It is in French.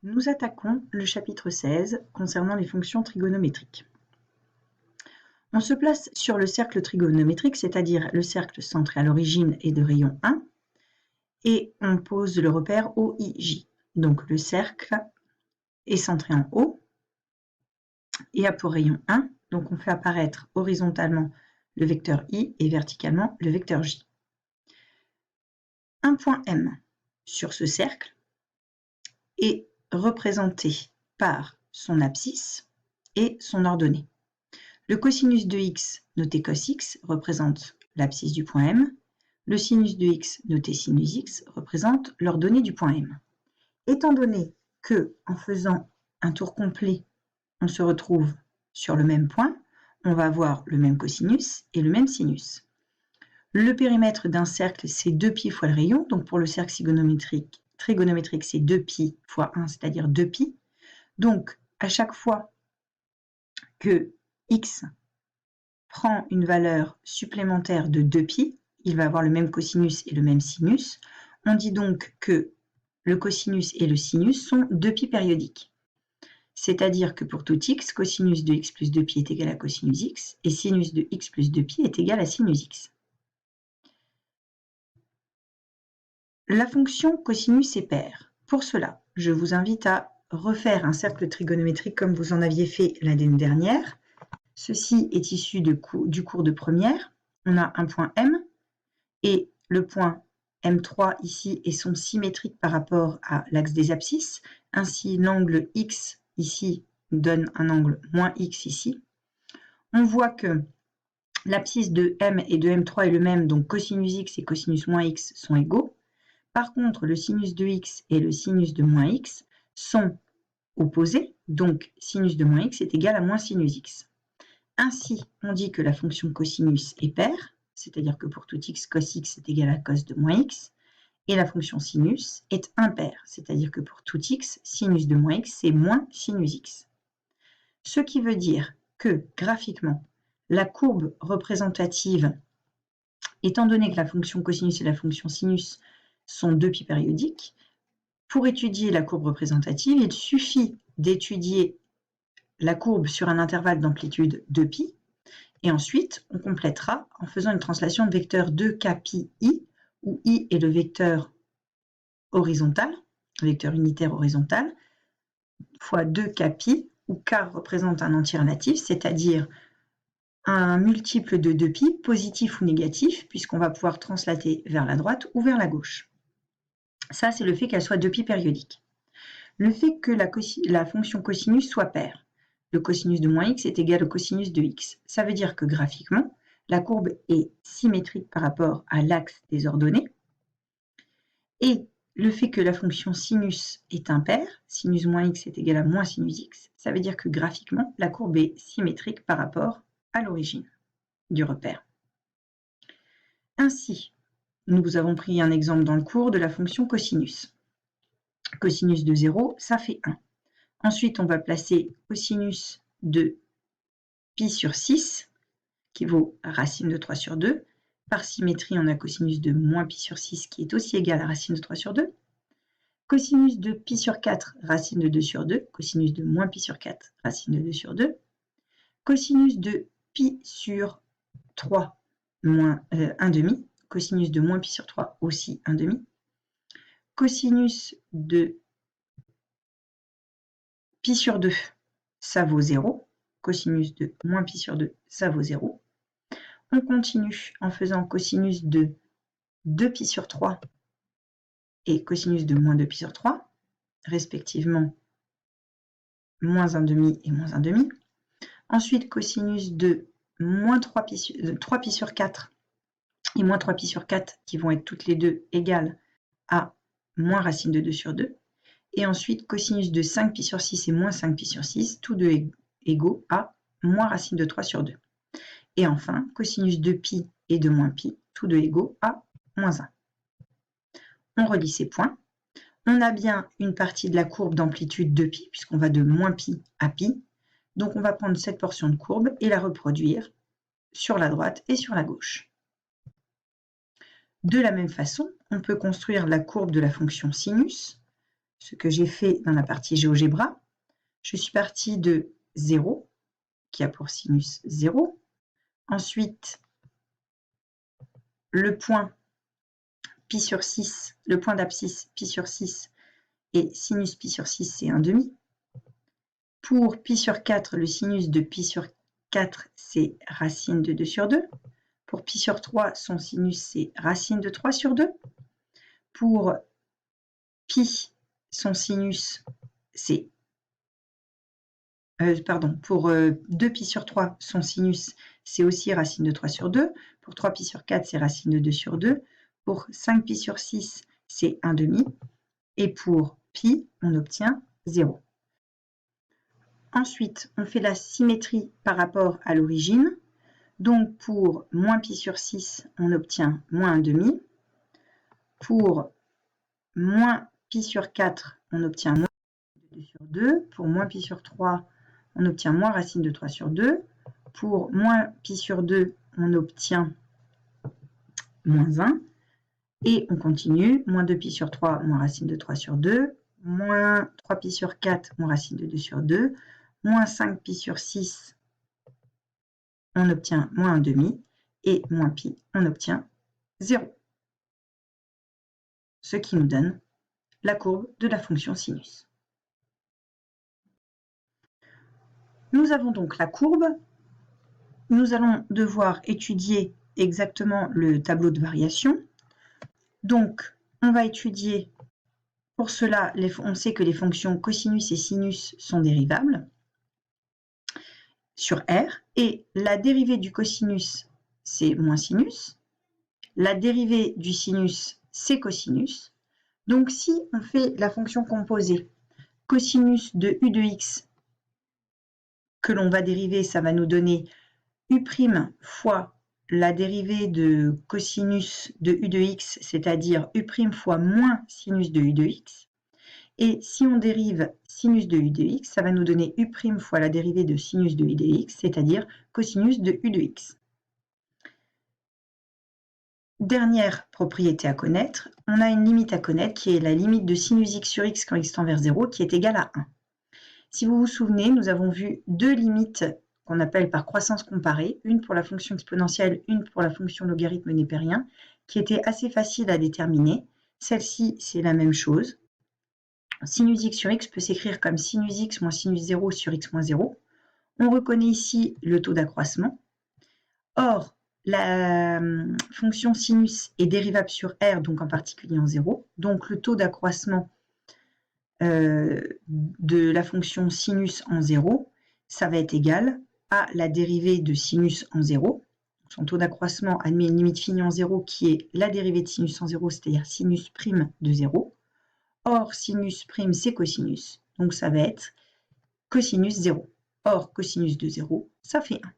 Nous attaquons le chapitre 16 concernant les fonctions trigonométriques. On se place sur le cercle trigonométrique, c'est-à-dire le cercle centré à l'origine et de rayon 1, et on pose le repère OIJ. Donc le cercle est centré en haut et a pour rayon 1, donc on fait apparaître horizontalement le vecteur I et verticalement le vecteur J. Un point M sur ce cercle est représenté par son abscisse et son ordonnée. Le cosinus de x, noté cos x, représente l'abscisse du point M. Le sinus de x, noté sinus x, représente l'ordonnée du point M. Étant donné que, en faisant un tour complet, on se retrouve sur le même point, on va avoir le même cosinus et le même sinus. Le périmètre d'un cercle, c'est 2π fois le rayon. Donc pour le cercle trigonométrique, c'est 2π fois 1, c'est-à-dire 2π. Donc à chaque fois que x prend une valeur supplémentaire de 2π, il va avoir le même cosinus et le même sinus. On dit donc que le cosinus et le sinus sont 2π périodiques. C'est-à-dire que pour tout x, cosinus de x plus 2π est égal à cosinus x, et sinus de x plus 2π est égal à sinus x. La fonction cosinus est paire. Pour cela, je vous invite à refaire un cercle trigonométrique comme vous en aviez fait l'année dernière. Ceci est issu du cours de première. On a un point M et le point M3 ici et sont symétriques par rapport à l'axe des abscisses. Ainsi, l'angle X ici donne un angle moins X ici. On voit que l'abscisse de M et de M3 est le même, donc cosinus X et cosinus moins X sont égaux. Par contre, le sinus de X et le sinus de moins X sont opposés, donc sinus de moins X est égal à moins sinus X. Ainsi, on dit que la fonction cosinus est paire, c'est-à-dire que pour tout x, cos x est égal à cos de moins x, et la fonction sinus est impaire, c'est-à-dire que pour tout x, sinus de moins x, c'est moins sinus x. Ce qui veut dire que, graphiquement, la courbe représentative, étant donné que la fonction cosinus et la fonction sinus sont 2π périodiques, pour étudier la courbe représentative, il suffit d'étudier la courbe sur un intervalle d'amplitude 2π, et ensuite, on complétera en faisant une translation de vecteur 2kπi, où i est le vecteur horizontal, vecteur unitaire horizontal, fois 2kπ, où k représente un entier relatif, c'est-à-dire un multiple de 2π, positif ou négatif, puisqu'on va pouvoir translater vers la droite ou vers la gauche. Ça, c'est le fait qu'elle soit 2π périodique. Le fait que la fonction cosinus soit paire. Le cosinus de moins x est égal au cosinus de x. Ça veut dire que graphiquement, la courbe est symétrique par rapport à l'axe des ordonnées. Et le fait que la fonction sinus est impaire, sinus moins x est égal à moins sinus x, ça veut dire que graphiquement, la courbe est symétrique par rapport à l'origine du repère. Ainsi, nous avons pris un exemple dans le cours de la fonction cosinus. Cosinus de 0, ça fait 1. Ensuite, on va placer cosinus de pi sur 6, qui vaut racine de 3 sur 2. Par symétrie, on a cosinus de moins pi sur 6, qui est aussi égal à racine de 3 sur 2. Cosinus de pi sur 4, racine de 2 sur 2. Cosinus de moins pi sur 4, racine de 2 sur 2. Cosinus de pi sur 3, moins 1 demi. Cosinus de moins pi sur 3, aussi 1 demi. Cosinus de pi sur 2, ça vaut 0. Cosinus de moins pi sur 2, ça vaut 0. On continue en faisant cosinus de 2π sur 3 et cosinus de moins 2π sur 3, respectivement moins 1 demi et moins 1 demi. Ensuite, cosinus de moins 3π sur 4 et moins 3π sur 4 qui vont être toutes les deux égales à moins racine de 2 sur 2. Et ensuite, cosinus de 5π sur 6 et moins 5π sur 6, tous deux égaux à moins racine de 3 sur 2. Et enfin, cosinus de pi et de moins pi, tous deux égaux à moins 1. On relie ces points. On a bien une partie de la courbe d'amplitude de pi, puisqu'on va de moins pi à pi. Donc on va prendre cette portion de courbe et la reproduire sur la droite et sur la gauche. De la même façon, on peut construire la courbe de la fonction sinus. ce que j'ai fait dans la partie GeoGebra. Je suis partie de 0, qui a pour sinus 0. Ensuite, le point pi sur 6, le point d'abscisse pi sur 6, et sinus pi sur 6, c'est 1/2. Pour pi sur 4, le sinus de pi sur 4, c'est racine de 2 sur 2. Pour pi sur 3, son sinus, c'est racine de 3 sur 2. Pour pi, son sinus, c'est... pour 2pi sur 3, son sinus, c'est aussi racine de 3 sur 2. Pour 3pi sur 4, c'est racine de 2 sur 2. Pour 5pi sur 6, c'est 1/2. Et pour pi, on obtient 0. Ensuite, on fait la symétrie par rapport à l'origine. Donc, pour moins pi sur 6, on obtient moins 1/2. Pour moins pi sur 4, on obtient moins 2 sur 2. Pour moins pi sur 3, on obtient moins racine de 3 sur 2. Pour moins pi sur 2, on obtient moins 1. Et on continue. Moins 2pi sur 3, moins racine de 3 sur 2. Moins 3pi sur 4, moins racine de 2 sur 2. Moins 5pi sur 6, on obtient moins 1/2. Et moins pi, on obtient 0. Ce qui nous donne la courbe de la fonction sinus. Nous avons donc la courbe. Nous allons devoir étudier exactement le tableau de variation. Donc, on va étudier, pour cela, on sait que les fonctions cosinus et sinus sont dérivables sur R. Et la dérivée du cosinus, c'est moins sinus. La dérivée du sinus, c'est cosinus. Donc, si on fait la fonction composée cosinus de u de x que l'on va dériver, ça va nous donner u' fois la dérivée de cosinus de u de x, c'est-à-dire u' fois moins sinus de u de x. Et si on dérive sinus de u de x, ça va nous donner u' fois la dérivée de sinus de u de x, c'est-à-dire cosinus de u de x. Dernière propriété à connaître, on a une limite à connaître qui est la limite de sinus x sur x quand x tend vers 0 qui est égale à 1. Si vous vous souvenez, nous avons vu deux limites qu'on appelle par croissance comparée, une pour la fonction exponentielle, une pour la fonction logarithme népérien, qui étaient assez faciles à déterminer. Celle-ci, c'est la même chose. Sinus x sur x peut s'écrire comme sinus x moins sinus 0 sur x moins 0. On reconnaît ici le taux d'accroissement. Or, la fonction sinus est dérivable sur R, donc en particulier en 0. Donc, le taux d'accroissement de la fonction sinus en 0, ça va être égal à la dérivée de sinus en 0. Son taux d'accroissement admet une limite finie en 0 qui est la dérivée de sinus en 0, c'est-à-dire sinus prime de 0. Or, sinus prime, c'est cosinus, donc ça va être cosinus 0. Or, cosinus de 0, ça fait 1.